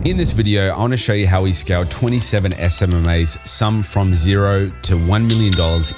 In this video, I want to show you how we scaled 27 SMMAs, some from $0 to $1 million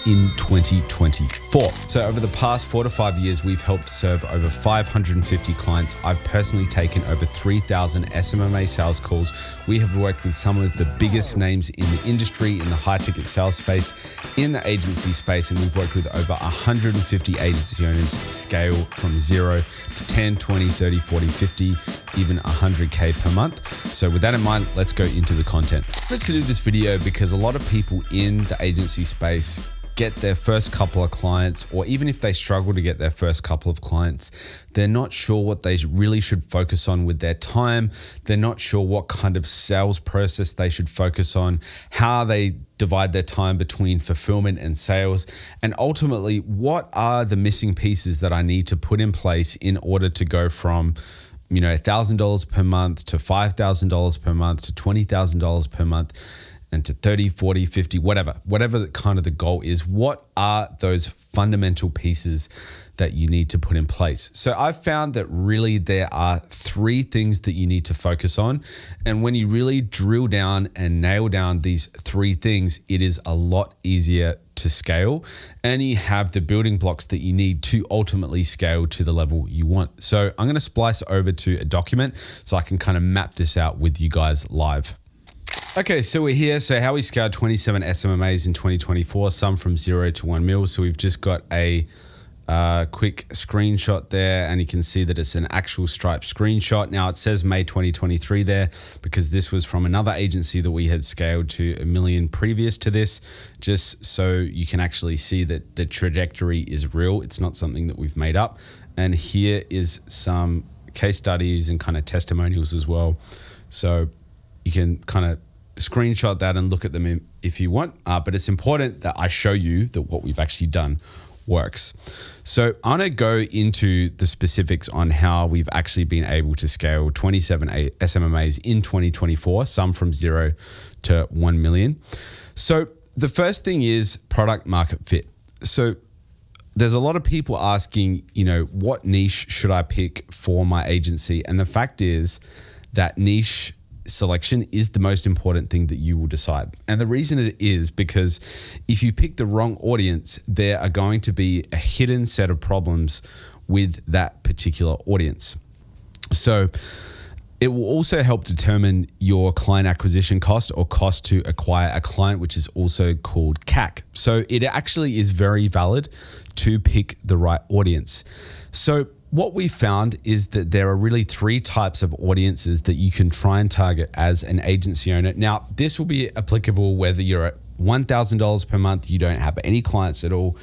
in 2024. So over the past 4 to 5 years, we've helped serve over 550 clients. I've personally taken over 3,000 SMMA sales calls. We have worked with some of the biggest names in the industry, in the high ticket sales space, in the agency space, and we've worked with over 150 agency owners scale from 0 to 10, 20, 30, 40, 50, even 100K per month. So with that in mind, let's go into the content. I wanted to do this video because a lot of people in the agency space get their first couple of clients, or even if they struggle to get their first couple of clients, they're not sure what they really should focus on with their time. They're not sure what kind of sales process they should focus on, how they divide their time between fulfillment and sales, and ultimately, what are the missing pieces that I need to put in place in order to go from $1,000 per month to $5,000 per month to $20,000 per month and to 30, 40, 50, whatever kind of the goal is. What are those fundamental pieces that you need to put in place? So I've found that really there are 3 things that you need to focus on. And when you really drill down and nail down these 3 things, it is a lot easier to scale, and you have the building blocks that you need to ultimately scale to the level you want. So I'm going to splice over to a document so I can kind of map this out with you guys live. Okay, so we're here. So how we scaled 27 SMMAs in 2024, some from 0 to 1 mil. So we've just got a quick screenshot there, and you can see that it's an actual Stripe screenshot. Now it says May 2023 there because this was from another agency that we had scaled to $1 million previous to this, just so you can actually see that the trajectory is real. It's not something that we've made up. And here is some case studies and kind of testimonials as well. So you can kind of screenshot that and look at them if you want, but it's important that I show you that what we've actually done works. So I'm going to go into the specifics on how we've actually been able to scale 27 SMMAs in 2024, some from 0 to 1 million. So the first thing is product market fit. So there's a lot of people asking, what niche should I pick for my agency? And the fact is that niche selection is the most important thing that you will decide. And the reason it is because if you pick the wrong audience, there are going to be a hidden set of problems with that particular audience. So it will also help determine your client acquisition cost, or cost to acquire a client, which is also called CAC. So it actually is very valid to pick the right audience. So what we found is that there are really 3 types of audiences that you can try and target as an agency owner. Now, this will be applicable whether you're at $1,000 per month, you don't have any clients at all.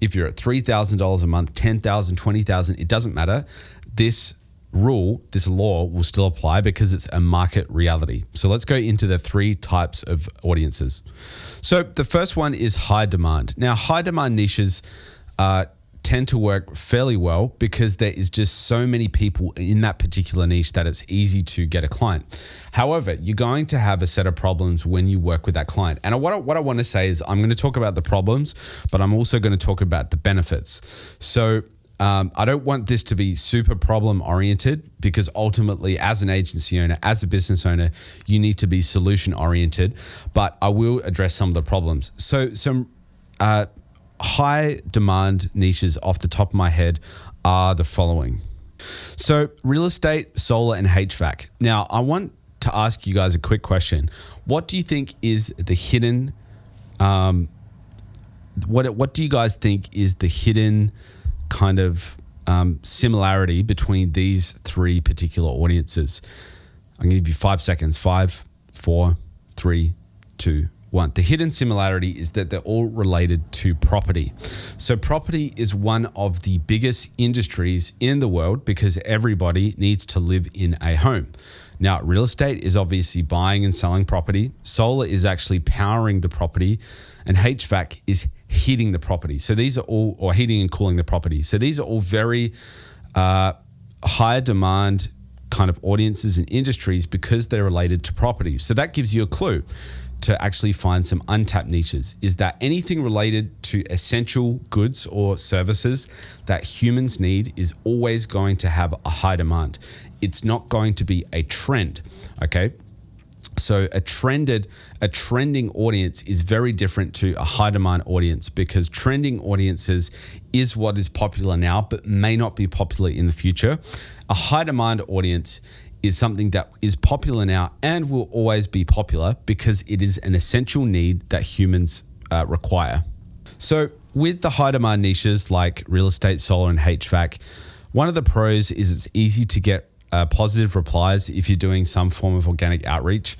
If you're at $3,000 a month, $10,000, $20,000, it doesn't matter. This law will still apply because it's a market reality. So let's go into the 3 types of audiences. So the first one is high demand. Now, high demand niches tend to work fairly well because there is just so many people in that particular niche that it's easy to get a client. However, you're going to have a set of problems when you work with that client. And what I want to say is I'm going to talk about the problems, but I'm also going to talk about the benefits. So I don't want this to be super problem oriented, because ultimately as an agency owner, as a business owner, you need to be solution oriented, but I will address some of the problems. So some high demand niches off the top of my head are the following. So real estate, solar, and HVAC. Now I want to ask you guys a quick question. What do you think is the hidden, what do you guys think is the hidden kind of similarity between these 3 particular audiences? I'm going to give you 5 seconds. 5, 4, 3, 2, 1. The hidden similarity is that they're all related to property. So property is one of the biggest industries in the world because everybody needs to live in a home. Now, real estate is obviously buying and selling property. Solar is actually powering the property, and HVAC is heating the property. So these are all, or heating and cooling the property. So these are all very high demand kind of audiences and industries because they're related to property. So that gives you a clue to actually find some untapped niches. Is that anything related to essential goods or services that humans need is always going to have a high demand. It's not going to be a trend, okay? So a trending audience is very different to a high demand audience, because trending audiences is what is popular now, but may not be popular in the future. A high demand audience is something that is popular now and will always be popular because it is an essential need that humans require. So with the high demand niches like real estate, solar, and HVAC, one of the pros is it's easy to get positive replies if you're doing some form of organic outreach,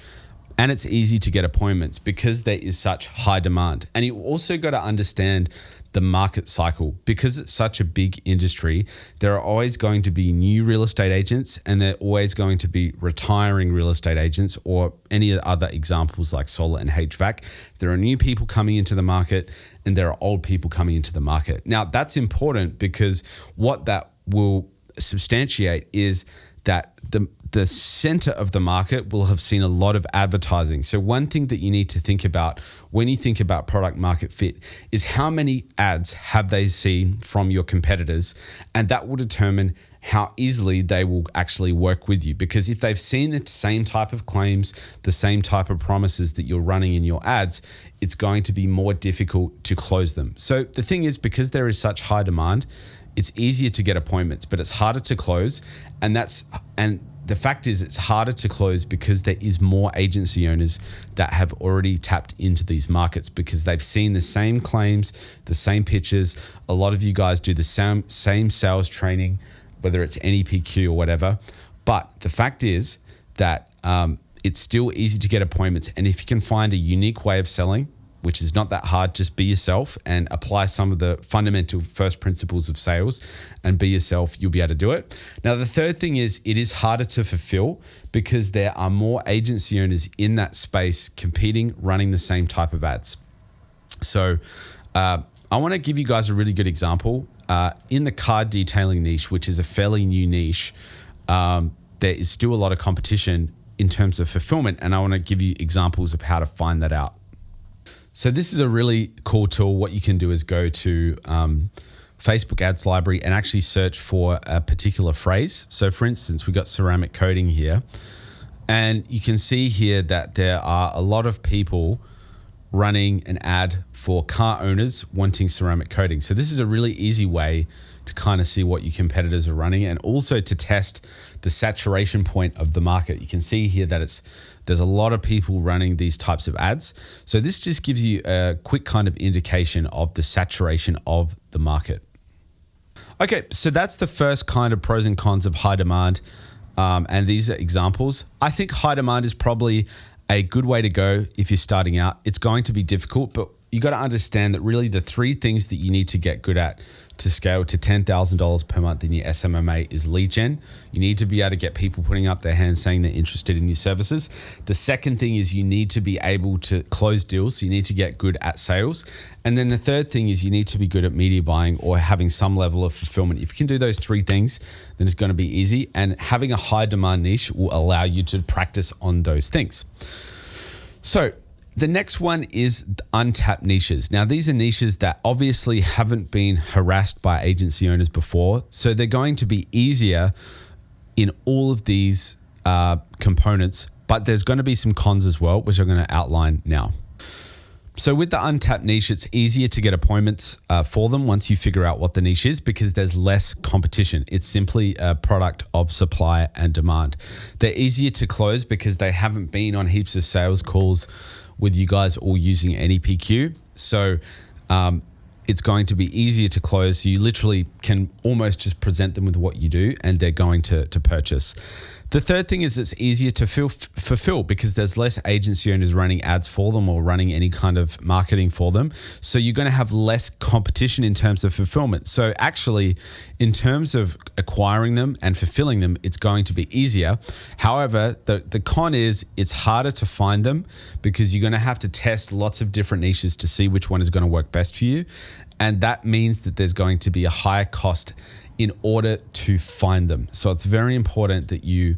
and it's easy to get appointments because there is such high demand. And you also got to understand the market cycle. Because it's such a big industry, there are always going to be new real estate agents, and there are always going to be retiring real estate agents, or any other examples like solar and HVAC. There are new people coming into the market, and there are old people coming into the market. Now, that's important because what that will substantiate is that the center of the market will have seen a lot of advertising. So one thing that you need to think about when you think about product market fit is how many ads have they seen from your competitors, and that will determine how easily they will actually work with you. Because if they've seen the same type of claims, the same type of promises that you're running in your ads, it's going to be more difficult to close them. So the thing is, because there is such high demand, it's easier to get appointments, but it's harder to close. And the fact is, it's harder to close because there is more agency owners that have already tapped into these markets, because they've seen the same claims, the same pitches. A lot of you guys do the same sales training, whether it's NEPQ or whatever. But the fact is that it's still easy to get appointments. And if you can find a unique way of selling, which is not that hard, just be yourself and apply some of the fundamental first principles of sales and be yourself, you'll be able to do it. Now, the third thing is it is harder to fulfill because there are more agency owners in that space competing, running the same type of ads. So I want to give you guys a really good example. In the car detailing niche, which is a fairly new niche, there is still a lot of competition in terms of fulfillment. And I want to give you examples of how to find that out. So this is a really cool tool. What you can do is go to Facebook Ads Library and actually search for a particular phrase. So for instance, we've got ceramic coating here. And you can see here that there are a lot of people running an ad for car owners wanting ceramic coating. So this is a really easy way to kind of see what your competitors are running, and also to test the saturation point of the market. You can see here that there's a lot of people running these types of ads. So this just gives you a quick kind of indication of the saturation of the market. Okay, so that's the first kind of pros and cons of high demand. And these are examples. I think high demand is probably a good way to go if you're starting out. It's going to be difficult, but you got to understand that really the three things that you need to get good at to scale to $10,000 per month in your SMMA is lead gen. You need to be able to get people putting up their hands saying they're interested in your services. The second thing is you need to be able to close deals. So you need to get good at sales. And then the third thing is you need to be good at media buying or having some level of fulfillment. If you can do those three things, then it's going to be easy. And having a high demand niche will allow you to practice on those things. So the next one is untapped niches. Now, these are niches that obviously haven't been harassed by agency owners before. So they're going to be easier in all of these components, but there's going to be some cons as well, which I'm going to outline now. So with the untapped niche, it's easier to get appointments for them once you figure out what the niche is, because there's less competition. It's simply a product of supply and demand. They're easier to close because they haven't been on heaps of sales calls with you guys all using NEPQ. So it's going to be easier to close. So you literally can almost just present them with what you do and they're going to purchase. The third thing is it's easier to fulfill because there's less agency owners running ads for them or running any kind of marketing for them. So you're going to have less competition in terms of fulfillment. So actually, in terms of acquiring them and fulfilling them, it's going to be easier. However, the con is it's harder to find them because you're going to have to test lots of different niches to see which one is going to work best for you. And that means that there's going to be a higher cost in order to find them. So it's very important that you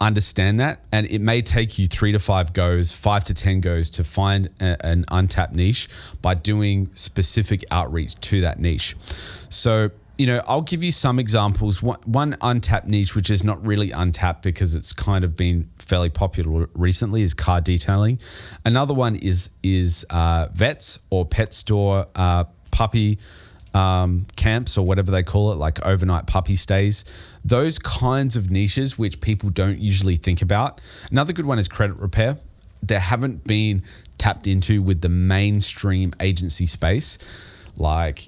understand that. And it may take you 3 to 5 goes, 5 to 10 goes to find an untapped niche by doing specific outreach to that niche. So I'll give you some examples. One untapped niche, which is not really untapped because it's kind of been fairly popular recently, is car detailing. Another one is vets or pet store, puppy camps or whatever they call it, like overnight puppy stays. Those kinds of niches which people don't usually think about. Another good one is credit repair. They haven't been tapped into with the mainstream agency space. Like,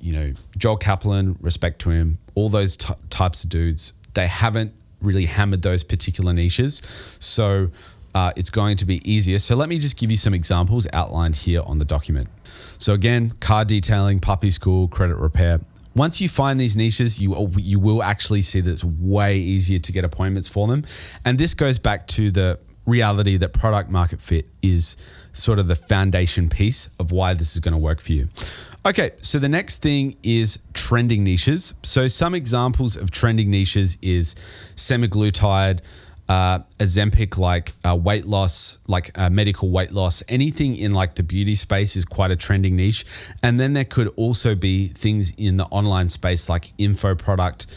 Joel Kaplan, respect to him, all those types of dudes, they haven't really hammered those particular niches. So it's going to be easier. So let me just give you some examples outlined here on the document. So again, car detailing, puppy school, credit repair. Once you find these niches, you will actually see that it's way easier to get appointments for them. And this goes back to the reality that product market fit is sort of the foundation piece of why this is going to work for you. Okay, so the next thing is trending niches. So some examples of trending niches is semaglutide, Ozempic, like weight loss, like medical weight loss. Anything in like the beauty space is quite a trending niche. And then there could also be things in the online space like info product,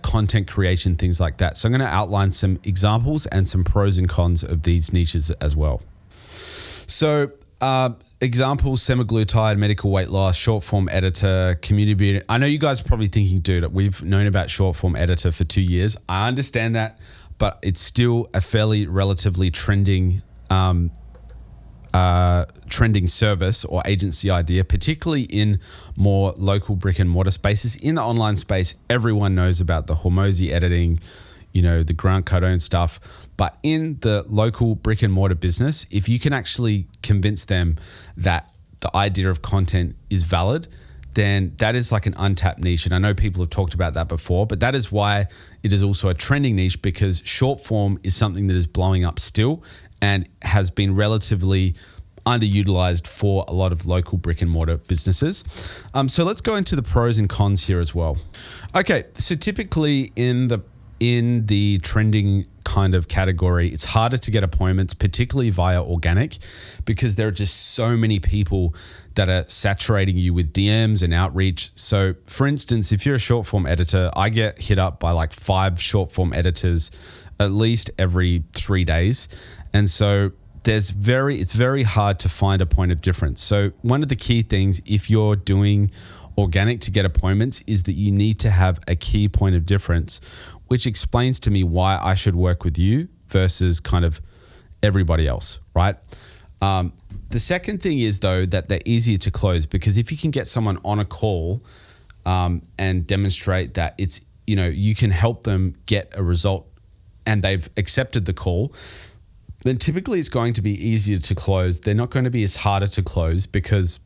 content creation, things like that. So I'm going to outline some examples and some pros and cons of these niches as well. So examples: semaglutide, medical weight loss, short form editor, community beauty. I know you guys are probably thinking, dude, we've known about short form editor for 2 years. I understand that, but it's still a fairly relatively trending service or agency idea, particularly in more local brick and mortar spaces. In the online space, everyone knows about the Hormozi editing, the Grant Cardone stuff. But in the local brick and mortar business, if you can actually convince them that the idea of content is valid, then that is like an untapped niche. And I know people have talked about that before, but that is why it is also a trending niche, because short form is something that is blowing up still and has been relatively underutilized for a lot of local brick and mortar businesses. So let's go into the pros and cons here as well. Okay, so typically in the trending kind of category, it's harder to get appointments, particularly via organic, because there are just so many people that are saturating you with DMs and outreach. So for instance, if you're a short form editor, I get hit up by like 5 short form editors at least every 3 days. And so it's very hard to find a point of difference. So one of the key things, if you're doing organic to get appointments, is that you need to have a key point of difference, which explains to me why I should work with you versus kind of everybody else, right? The second thing is, though, that they're easier to close, because if you can get someone on a call and demonstrate that it's, you can help them get a result and they've accepted the call, then typically it's going to be easier to close. They're not going to be as harder to close, because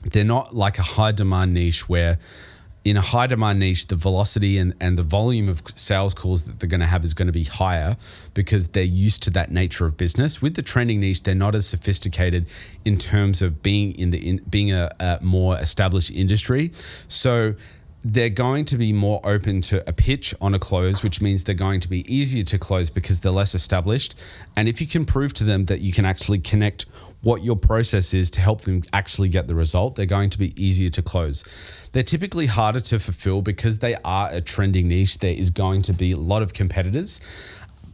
they're not like a high demand niche, where in a high demand niche, the velocity and the volume of sales calls that they're going to have is going to be higher, because they're used to that nature of business. With the trending niche, they're not as sophisticated in terms of being being a more established industry. So they're going to be more open to a pitch on a close, which means they're going to be easier to close because they're less established. And if you can prove to them that you can actually connect what your process is to help them actually get the result, they're going to be easier to close. They're typically harder to fulfill because they are a trending niche. There is going to be a lot of competitors.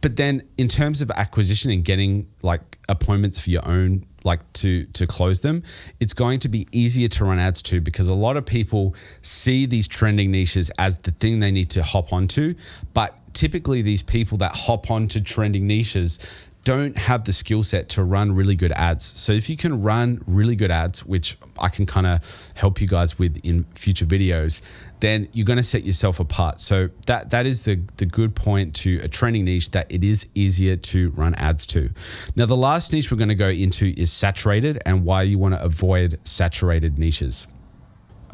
But then in terms of acquisition and getting like appointments for your own, like to close them, it's going to be easier to run ads to, because a lot of people see these trending niches as the thing they need to hop onto. But typically these people that hop onto trending niches don't have the skill set to run really good ads. So if you can run really good ads, which I can kind of help you guys with in future videos, then you're going to set yourself apart. So that is the good point to a trending niche, that it is easier to run ads to. Now, the last niche we're going to go into is saturated, and why you want to avoid saturated niches.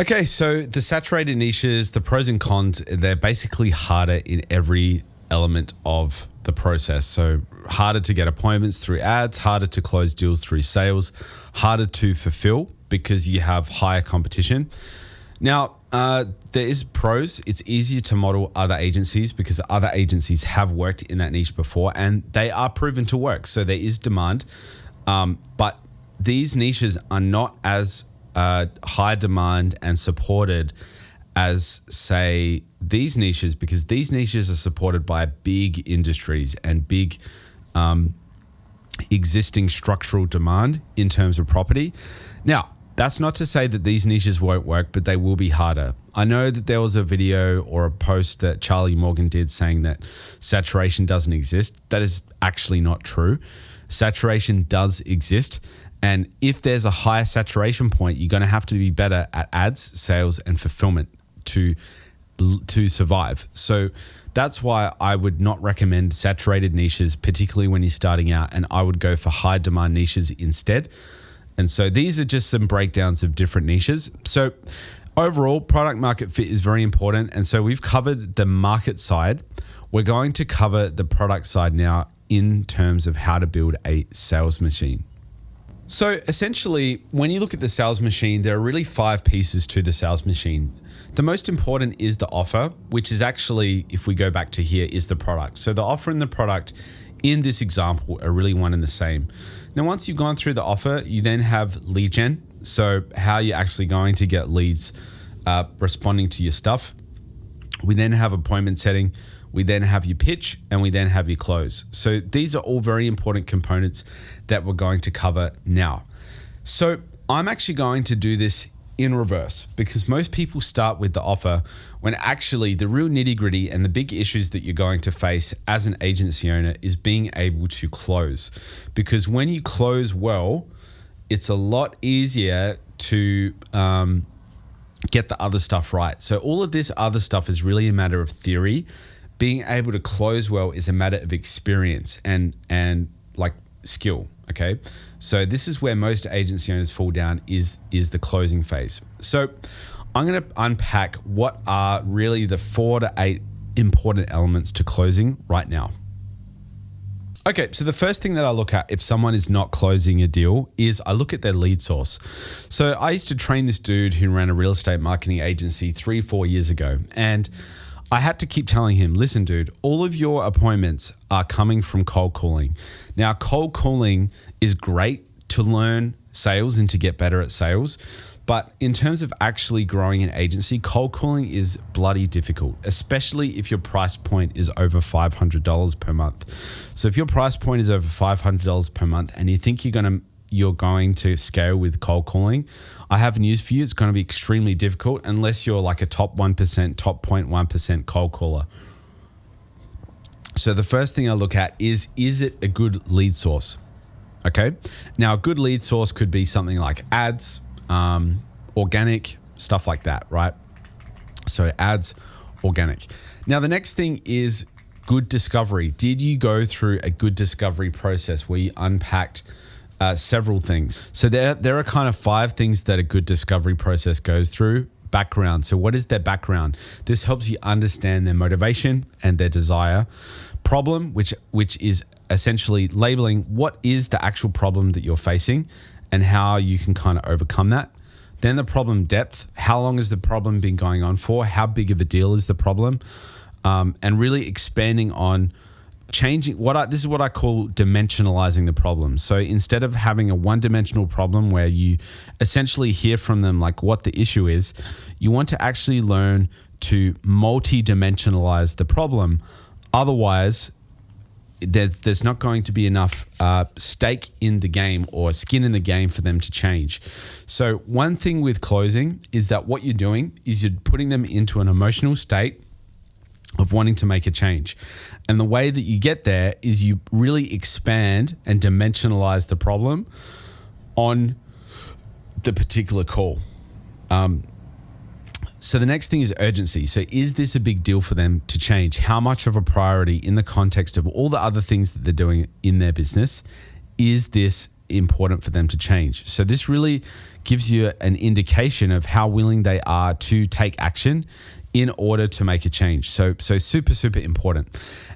Okay, so the saturated niches, the pros and cons, they're basically harder in every element of the process. So harder to get appointments through ads, harder to close deals through sales, harder to fulfill because you have higher competition. Now, there is pros. It's easier to model other agencies because other agencies have worked in that niche before and they are proven to work. So there is demand, but these niches are not as high demand and supported as, say, these niches, because these niches are supported by big industries and big existing structural demand in terms of property. Now, that's not to say that these niches won't work, but they will be harder. I know that there was a video or a post that Charlie Morgan did saying that saturation doesn't exist. That is actually not true. Saturation does exist. And if there's a higher saturation point, you're going to have to be better at ads, sales, and fulfillment to survive. So that's why I would not recommend saturated niches, particularly when you're starting out, and I would go for high demand niches instead. And so these are just some breakdowns of different niches. So overall, product market fit is very important. And so we've covered the market side. We're going to cover the product side now in terms of how to build a sales machine. So essentially, when you look at the sales machine, there are really 5 pieces to the sales machine. The most important is the offer, which is actually, if we go back to here, is the product. So the offer and the product in this example are really one and the same. Now, once you've gone through the offer, you then have lead gen. So how you're actually going to get leads responding to your stuff. We then have appointment setting. We then have your pitch, and we then have your close. So these are all very important components that we're going to cover now. So I'm actually going to do this in reverse, because most people start with the offer when actually the real nitty gritty and the big issues that you're going to face as an agency owner is being able to close. Because when you close well, it's a lot easier to get the other stuff right. So all of this other stuff is really a matter of theory. Being able to close well is a matter of experience and like skill. Okay. So this is where most agency owners fall down is the closing phase. So I'm going to unpack what are really the 4 to 8 important elements to closing right now. Okay, so the first thing that I look at if someone is not closing a deal is I look at their lead source. So I used to train this dude who ran a real estate marketing agency 3-4 years ago, and I had to keep telling him, listen, dude, all of your appointments are coming from cold calling. Now, cold calling is great to learn sales and to get better at sales. But in terms of actually growing an agency, cold calling is bloody difficult, especially if your price point is over $500 per month. So if your price point is over $500 per month and you think you're going to scale with cold calling, I have news for you. It's going to be extremely difficult unless you're like a top 1%, top 0.1% cold caller. So the first thing I look at is it a good lead source? Okay. Now, a good lead source could be something like ads, organic, stuff like that, right? So ads, organic. Now, the next thing is good discovery. Did you go through a good discovery process where you unpacked several things? So there are kind of 5 things that a good discovery process goes through. Background. So what is their background? This helps you understand their motivation and their desire. Problem, which is essentially labeling what is the actual problem that you're facing and how you can kind of overcome that. Then the problem depth. How long has the problem been going on for? How big of a deal is the problem? And really expanding on changing this is what I call dimensionalizing the problem. So instead of having a one-dimensional problem where you essentially hear from them like what the issue is, you want to actually learn to multi-dimensionalize the problem. Otherwise, there's not going to be enough stake in the game or skin in the game for them to change. So one thing with closing is that what you're doing is you're putting them into an emotional state of wanting to make a change. And the way that you get there is you really expand and dimensionalize the problem on the particular call. So the next thing is urgency. So is this a big deal for them to change? How much of a priority in the context of all the other things that they're doing in their business? Is this important for them to change? So this really gives you an indication of how willing they are to take action in order to make a change. So super, super important.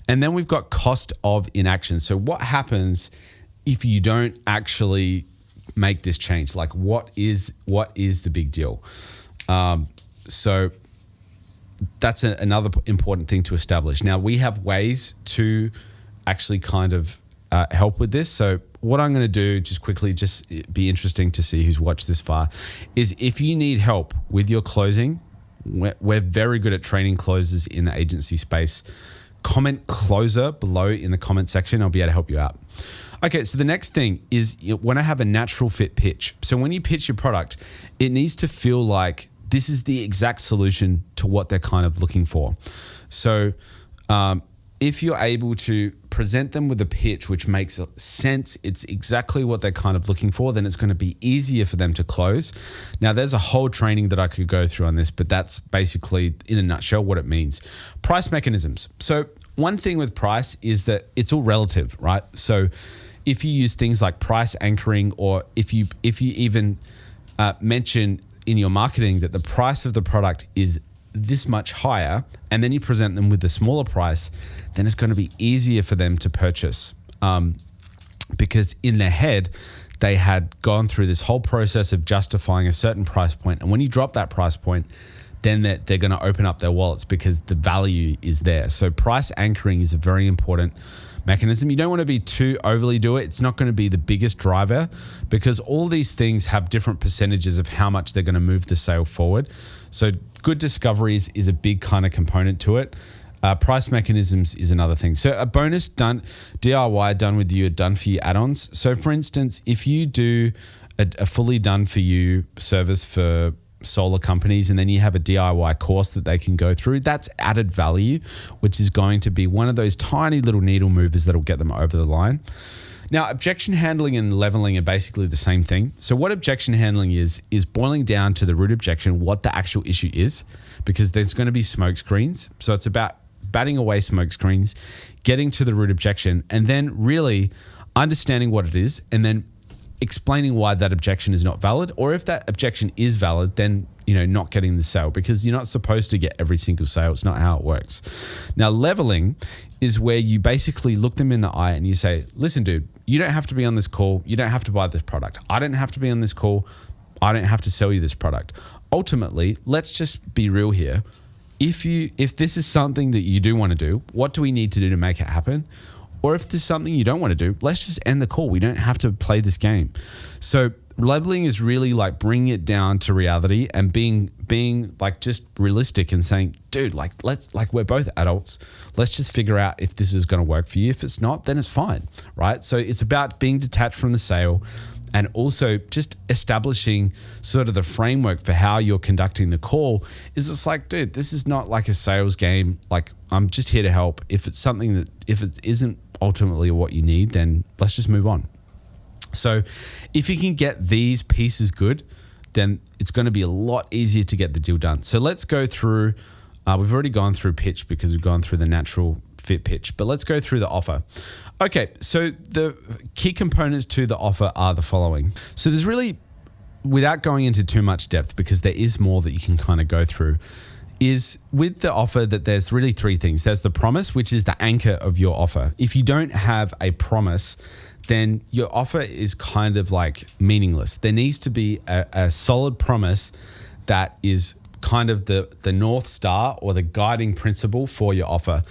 And then we've got cost of inaction. So what happens if you don't actually make this change? Like what is the big deal? So that's another important thing to establish. Now we have ways to actually kind of help with this. So what I'm going to do just quickly, just be interesting to see who's watched this far, is if you need help with your closing, We're very good at training closers in the agency space. Comment closer below in the comment section. I'll be able to help you out. Okay, so the next thing is you want to have a natural fit pitch. So when you pitch your product, it needs to feel like this is the exact solution to what they're kind of looking for. So if you're able to present them with a pitch which makes sense, it's exactly what they're kind of looking for, then it's going to be easier for them to close. Now, there's a whole training that I could go through on this, but that's basically, in a nutshell, what it means. Price mechanisms. So one thing with price is that it's all relative, right? So if you use things like price anchoring, or if you even mention in your marketing that the price of the product is this much higher, and then you present them with the smaller price, then it's going to be easier for them to purchase, because in their head, they had gone through this whole process of justifying a certain price point. And when you drop that price point, then they're going to open up their wallets because the value is there. So price anchoring is a very important mechanism. You don't want to be too overly do it. It's not going to be the biggest driver, because all these things have different percentages of how much they're going to move the sale forward. So good discoveries is a big kind of component to it. Price mechanisms is another thing. So a bonus DIY done with you, done for you add-ons. So for instance, if you do a fully done for you service for solar companies, and then you have a DIY course that they can go through, that's added value, which is going to be one of those tiny little needle movers that'll get them over the line. Now, objection handling and leveling are basically the same thing. So what objection handling is boiling down to the root objection, what the actual issue is, because there's going to be smoke screens. So it's about batting away smoke screens, getting to the root objection, and then really understanding what it is, and then explaining why that objection is not valid, or if that objection is valid, then not getting the sale, because you're not supposed to get every single sale. It's not how it works. Now, leveling is where you basically look them in the eye and you say, listen, dude, you don't have to be on this call. You don't have to buy this product. I don't have to be on this call. I don't have to sell you this product. Ultimately, let's just be real here. If this is something that you do want to do, what do we need to do to make it happen? Or if there's something you don't want to do, let's just end the call. We don't have to play this game. So leveling is really like bringing it down to reality and being like just realistic and saying, dude, we're both adults. Let's just figure out if this is going to work for you. If it's not, then it's fine, right? So it's about being detached from the sale, and also just establishing sort of the framework for how you're conducting the call. Is it's like, dude, this is not like a sales game. Like, I'm just here to help. If it's something that, if it isn't ultimately what you need, then let's just move on. So if you can get these pieces good, then it's going to be a lot easier to get the deal done. So let's go through, we've already gone through pitch because we've gone through the natural fit pitch, but let's go through the offer. Okay, so the key components to the offer are the following. So there's really, without going into too much depth, because there is more that you can kind of go through, is with the offer that there's really three things. There's the promise, which is the anchor of your offer. If you don't have a promise, then your offer is kind of like meaningless. There needs to be a solid promise that is kind of the North Star or the guiding principle for your offer.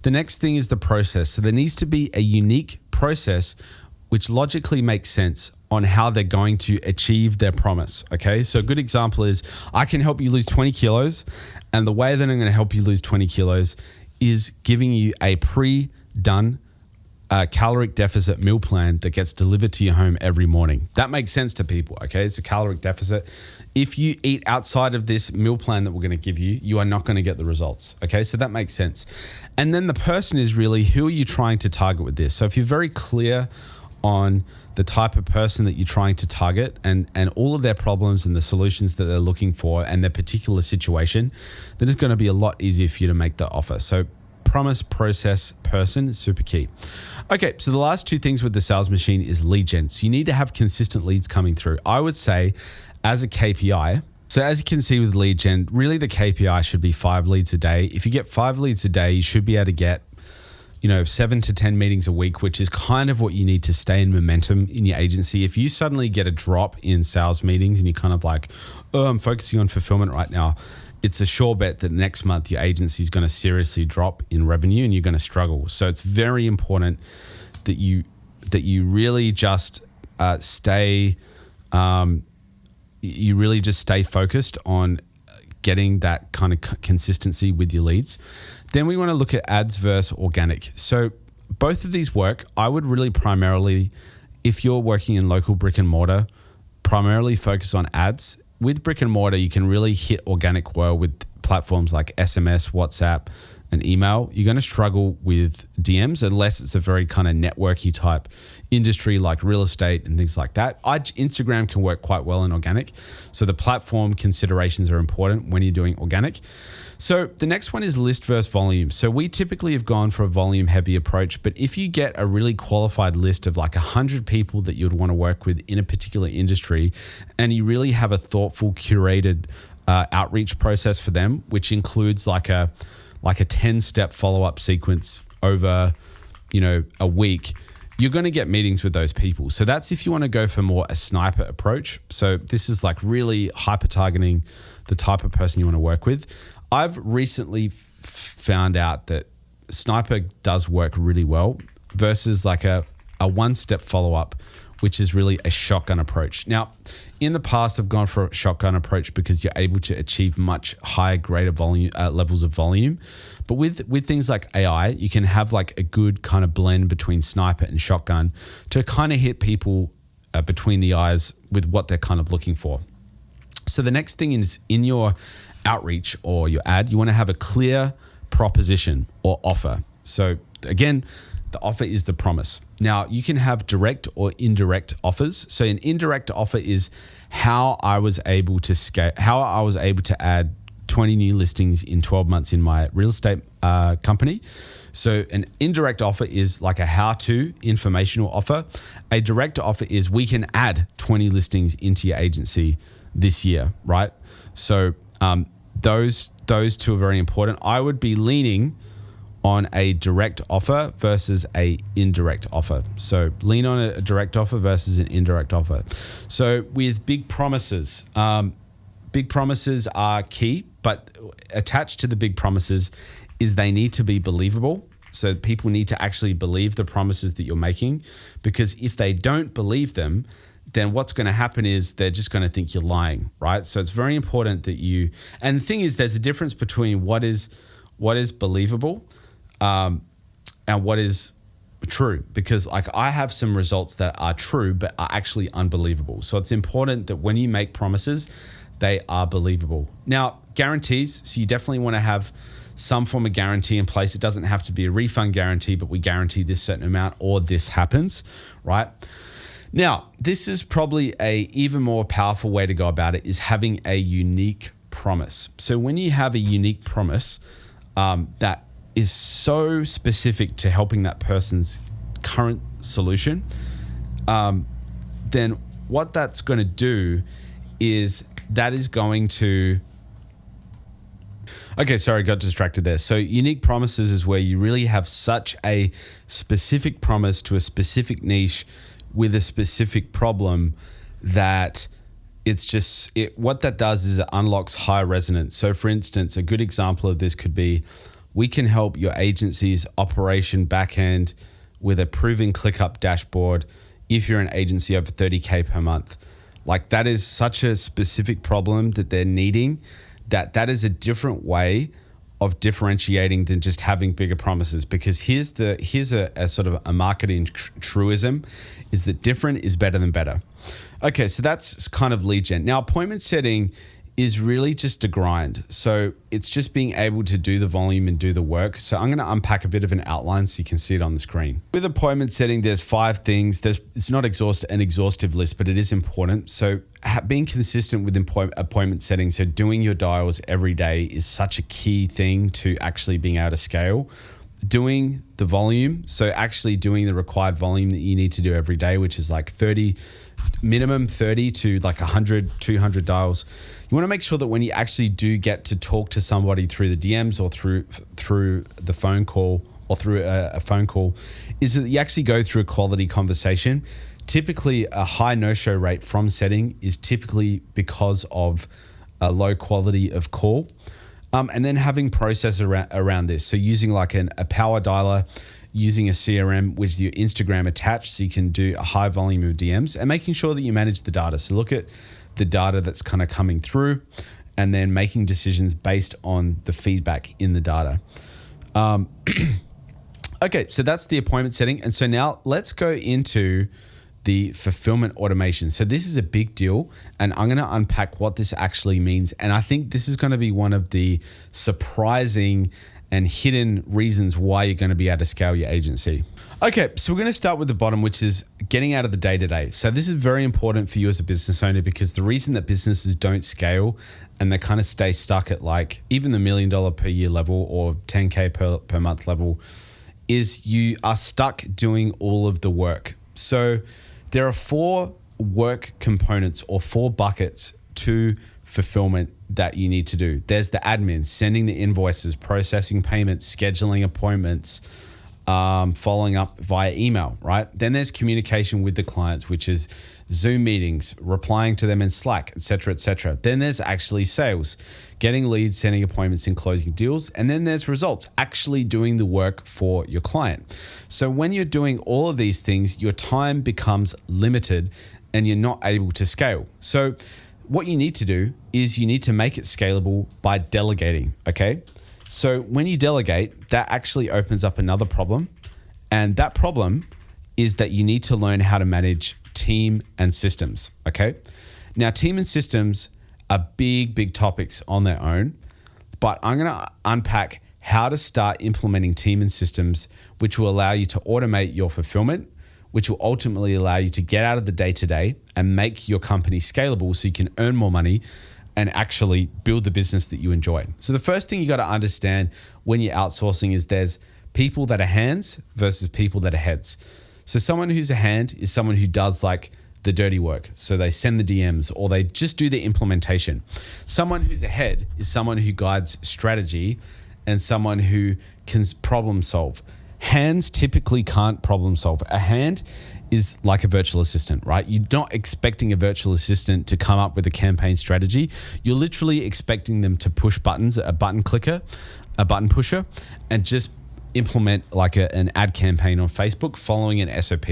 The next thing is the process. So there needs to be a unique process which logically makes sense on how they're going to achieve their promise. Okay, so a good example is, I can help you lose 20 kilos, and the way that I'm going to help you lose 20 kilos is giving you a pre-done caloric deficit meal plan that gets delivered to your home every morning. That makes sense to people, okay? It's a caloric deficit. If you eat outside of this meal plan that we're going to give you, you are not going to get the results, okay? So that makes sense. And then the person is really, who are you trying to target with this? So if you're very clear on the type of person that you're trying to target and all of their problems and the solutions that they're looking for and their particular situation, then it's going to be a lot easier for you to make the offer. So promise, process, person is super key. Okay, so the last two things with the sales machine is lead gen. So you need to have consistent leads coming through. I would say as a KPI, so as you can see with lead gen, really the KPI should be 5 leads a day. If you get 5 leads a day, you should be able to get 7 to 10 meetings a week, which is kind of what you need to stay in momentum in your agency. If you suddenly get a drop in sales meetings and you're kind of like, oh, I'm focusing on fulfillment right now, it's a sure bet that next month your agency is going to seriously drop in revenue and you're going to struggle. So it's very important that you really just stay focused on getting that kind of consistency with your leads. Then we want to look at ads versus organic. So both of these work. I would really primarily, if you're working in local brick and mortar, primarily focus on ads. With brick and mortar, you can really hit organic well with platforms like SMS, WhatsApp, and email. You're going to struggle with DMs unless it's a very kind of networky type industry like real estate and things like that. Instagram can work quite well in organic. So the platform considerations are important when you're doing organic. So the next one is list versus volume. So we typically have gone for a volume heavy approach, but if you get a really qualified list of like 100 people that you'd want to work with in a particular industry, and you really have a thoughtful, curated outreach process for them, which includes like a 10-step follow-up sequence over, a week, you're going to get meetings with those people. So that's if you want to go for more a sniper approach. So this is like really hyper targeting the type of person you want to work with. I've recently found out that sniper does work really well versus like a one-step follow-up, which is really a shotgun approach. Now, in the past, I've gone for a shotgun approach because you're able to achieve much higher, greater volume levels of volume. But with things like AI, you can have like a good kind of blend between sniper and shotgun to kind of hit people between the eyes with what they're kind of looking for. So the next thing is in your outreach or your ad, you want to have a clear proposition or offer. So again, the offer is the promise. Now, you can have direct or indirect offers. So an indirect offer is how I was able to scale, how I was able to add 20 new listings in 12 months in my real estate company. So an indirect offer is like a how-to informational offer. A direct offer is we can add 20 listings into your agency this year, right? So those two are very important. I would be leaning on a direct offer versus a indirect offer. So lean on a direct offer versus an indirect offer. So with big promises are key, but attached to the big promises is they need to be believable. So people need to actually believe the promises that you're making, because if they don't believe them, then what's going to happen is they're just going to think you're lying, right? So it's very important that you, and the thing is, there's a difference between what is believable and what is true, because like I have some results that are true but are actually unbelievable. So it's important that when you make promises, they are believable. Now, guarantees, so you definitely want to have some form of guarantee in place. It doesn't have to be a refund guarantee, but we guarantee this certain amount or this happens, right? Now, this is probably a even more powerful way to go about it, is having a unique promise. So when you have a unique promise that is so specific to helping that person's current solution, then what that's going to do is that is going to... Okay, sorry, got distracted there. So unique promises is where you really have such a specific promise to a specific niche with a specific problem that it's just, what that does is it unlocks high resonance. So for instance, a good example of this could be, we can help your agency's operation backend with a proven ClickUp dashboard if you're an agency over 30K per month. Like that is such a specific problem that they're needing, that is a different way of differentiating than just having bigger promises. Because here's a sort of a marketing truism, is that different is better than better. Okay, so that's kind of lead gen. Now, appointment setting is really just a grind. So it's just being able to do the volume and do the work. So I'm going to unpack a bit of an outline so you can see it on the screen. With appointment setting, there's 5 things. It's not an exhaustive list, but it is important. So being consistent with appointment setting, so doing your dials every day, is such a key thing to actually being able to scale. Doing the volume, so actually doing the required volume that you need to do every day, which is like 30, minimum 30 to like 100, 200 dials. You want to make sure that when you actually do get to talk to somebody through the DMs or through the phone call or through a phone call, is that you actually go through a quality conversation. Typically, a high no-show rate from setting is typically because of a low quality of call. And then having process around this. So using like a power dialer, using a CRM with your Instagram attached so you can do a high volume of DMs, and making sure that you manage the data. So look at the data that's kind of coming through and then making decisions based on the feedback in the data. Okay, so that's the appointment setting. And so now let's go into the fulfillment automation. So this is a big deal, and I'm going to unpack what this actually means. And I think this is going to be one of the surprising and hidden reasons why you're going to be able to scale your agency. Okay, so we're going to start with the bottom, which is getting out of the day-to-day. So this is very important for you as a business owner, because the reason that businesses don't scale and they kind of stay stuck at like even the $1 million per year level or 10K per month level is you are stuck doing all of the work. So there are 4 work components or 4 buckets to fulfillment that you need to do. There's the admin, sending the invoices, processing payments, scheduling appointments, following up via email, right? Then there's communication with the clients, which is Zoom meetings, replying to them in Slack, et cetera, et cetera. Then there's actually sales, getting leads, setting appointments, and closing deals. And then there's results, actually doing the work for your client. So when you're doing all of these things, your time becomes limited and you're not able to scale. So what you need to do is you need to make it scalable by delegating, okay? So when you delegate, that actually opens up another problem. And that problem is that you need to learn how to manage team and systems, okay? Now, team and systems are big topics on their own, but I'm gonna unpack how to start implementing team and systems, which will allow you to automate your fulfillment, which will ultimately allow you to get out of the day-to-day and make your company scalable so you can earn more money and actually build the business that you enjoy. So the first thing you got to understand when you're outsourcing is there's people that are hands versus people that are heads. So someone who's a hand is someone who does like the dirty work. So they send the DMs or they just do the implementation. Someone who's a head is someone who guides strategy and someone who can problem solve. Hands typically can't problem solve. A hand is like a virtual assistant, right? You're not expecting a virtual assistant to come up with a campaign strategy. You're literally expecting them to push buttons, a button clicker, a button pusher, and just implement like an ad campaign on Facebook following an SOP.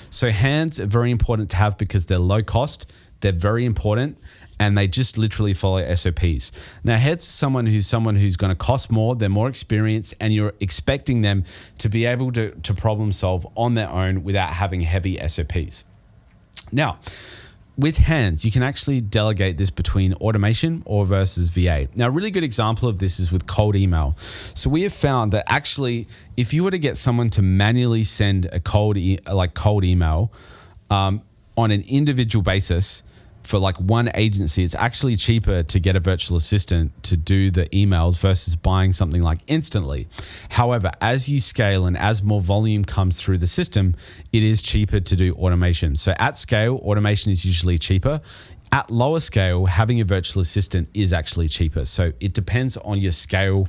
So hands are very important to have because they're low cost, they're very important, and they just literally follow SOPs. Now, heads someone who's going to cost more, they're more experienced, and you're expecting them to be able to problem solve on their own without having heavy SOPs. Now, with hands, you can actually delegate this between automation or versus VA. Now, a really good example of this is with cold email. So we have found that actually, if you were to get someone to manually send a cold email on an individual basis, for like one agency, it's actually cheaper to get a virtual assistant to do the emails versus buying something like Instantly. However, as you scale and as more volume comes through the system, it is cheaper to do automation. So at scale, automation is usually cheaper. At lower scale, having a virtual assistant is actually cheaper. So it depends on your scale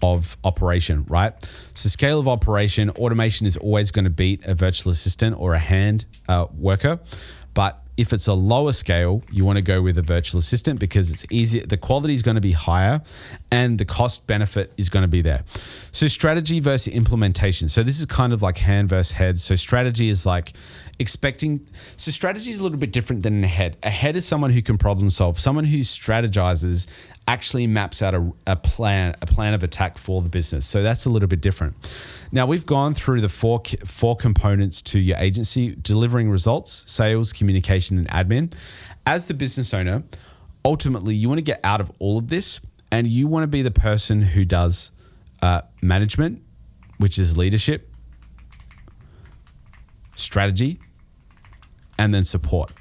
of operation, right? So scale of operation, automation is always going to beat a virtual assistant or a hand worker. But if it's a lower scale, you want to go with a virtual assistant because it's easier, the quality is going to be higher and the cost benefit is going to be there. So strategy versus implementation. So this is kind of like hand versus head. So strategy is like so strategy is a little bit different than a head. A head is someone who can problem solve. Someone who strategizes actually maps out a plan of attack for the business. So that's a little bit different. Now we've gone through the four components to your agency: delivering results, sales, communication, and admin. As the business owner, ultimately you want to get out of all of this and you want to be the person who does management, which is leadership, strategy, and then support.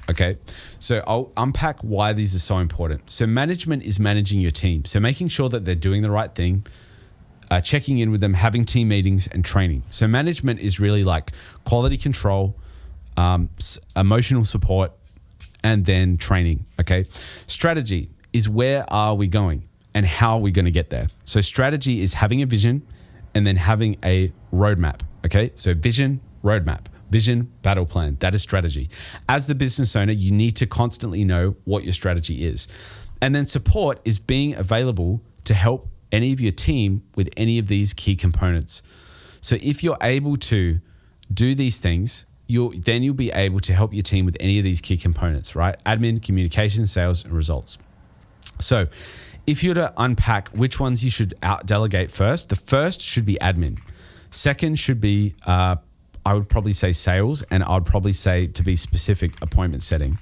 Okay, so I'll unpack why these are so important. So management is managing your team. So making sure that they're doing the right thing, checking in with them, having team meetings and training. So management is really like quality control, emotional support, and then training. Okay, strategy is where are we going and how are we going to get there? So strategy is having a vision and then having a roadmap. Okay, so vision, roadmap. Vision, battle plan, that is strategy. As the business owner, you need to constantly know what your strategy is. And then support is being available to help any of your team with any of these key components. So if you're able to do these things, you'll be able to help your team with any of these key components, right? Admin, communication, sales, and results. So if you were to unpack which ones you should out delegate first, the first should be admin. Second should be, I would probably say sales, and I would probably say, to be specific, appointment setting.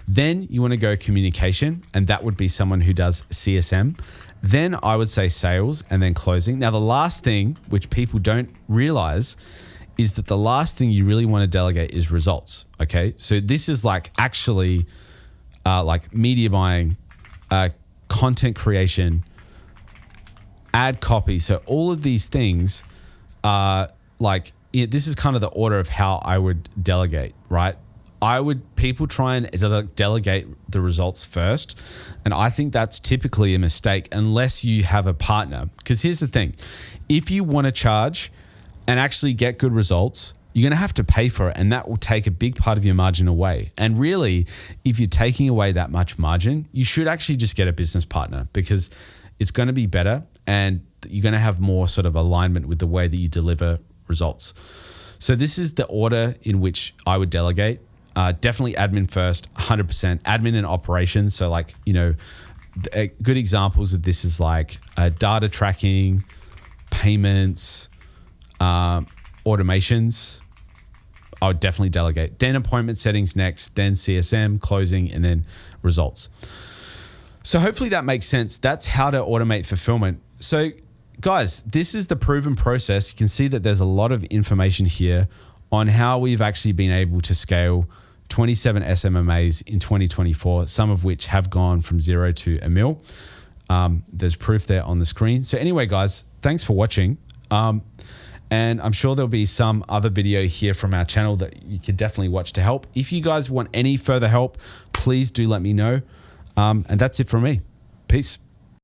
Then you want to go communication, and that would be someone who does CSM. Then I would say sales, and then closing. Now, the last thing, which people don't realize, is that the last thing you really want to delegate is results. Okay. So this is like actually like media buying, content creation, ad copy. So all of these things are like, this is kind of the order of how I would delegate, right? People try and delegate the results first. And I think that's typically a mistake unless you have a partner. Because here's the thing, if you want to charge and actually get good results, you're going to have to pay for it. And that will take a big part of your margin away. And really, if you're taking away that much margin, you should actually just get a business partner, because it's going to be better and you're going to have more sort of alignment with the way that you deliver results. So this is the order in which I would delegate. Definitely admin first, 100%. Admin and operations. So like, good examples of this is like data tracking, payments, automations. I would definitely delegate. Then appointment settings next, then CSM, closing, and then results. So hopefully that makes sense. That's how to automate fulfillment. So guys, this is the proven process. You can see that there's a lot of information here on how we've actually been able to scale 27 SMMAs in 2024, some of which have gone from 0 to $1 million. There's proof there on the screen. So anyway, guys, thanks for watching. And I'm sure there'll be some other video here from our channel that you could definitely watch to help. If you guys want any further help, please do let me know. And that's it from me. Peace.